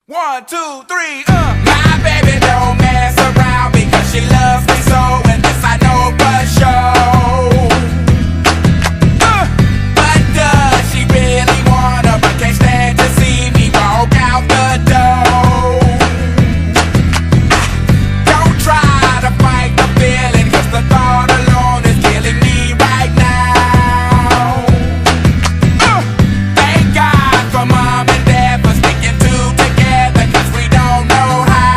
1, 2, 3, My baby don't mess around because she loves me so, and this I know for sure. But does she really wanna, but can't stand to see me walk out the door? Don't try to fight the feeling, cause the thought alone is killing me right now. Thank God for mom and dad for sticking together, cause we don't know how.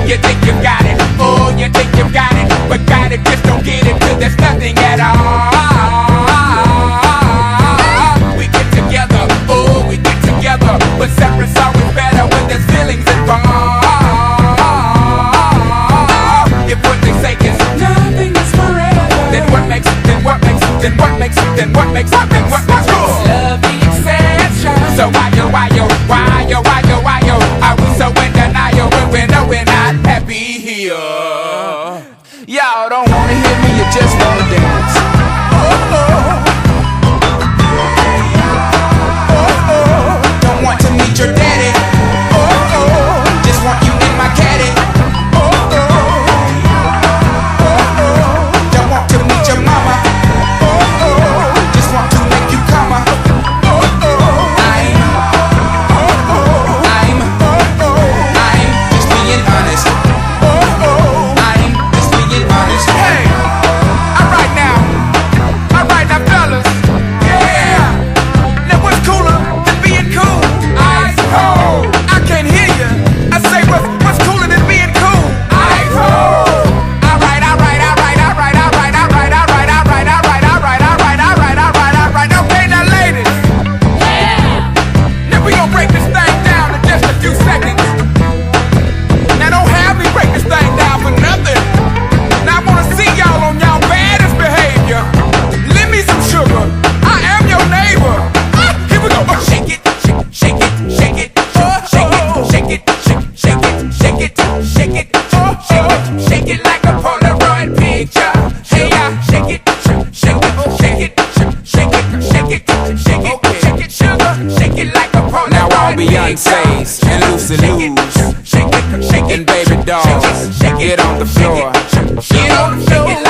You think you got it, oh, you think you got it, but got it, just don't get it, cause there's nothing at all. We get together, oh, we get together, but separate's always better when there's feelings involved. If what they say is nothing is forever, then what makes love the exception? So why yo, are we so in denial when we know we're not happy here? Y'all don't wanna hear me, you just wanna dance. Don't want to meet your daddy. Just want you in my caddy. Don't want to meet your mama. Just want to make you come. I'm just being honest. I'm just being honest. Hey, alright now, fellas. Yeah. Now what's cooler than being cool? Ice cold. I can't hear you. I say what's cooler than being cool? Ice cold. Alright. Okay, now ladies. Yeah. Now we gon' break this thing down in just a few seconds. Now don't have me break this thing down for nothing. Now I wanna see y'all on y'all baddest behavior. Lend me some sugar. I am your neighbor. Here we go. Shake it, shake it, shake it, shake it, shake it, shake it, shake it, shake it, shake it like a Polaroid picture. Hey, shake it, shake it, shake it, shake it, shake it, shake it, shake it, sugar, shake it like a Polaroid. Now all Beyonce's and Lucy Lou's and baby dolls, get on the floor. Get on the floor.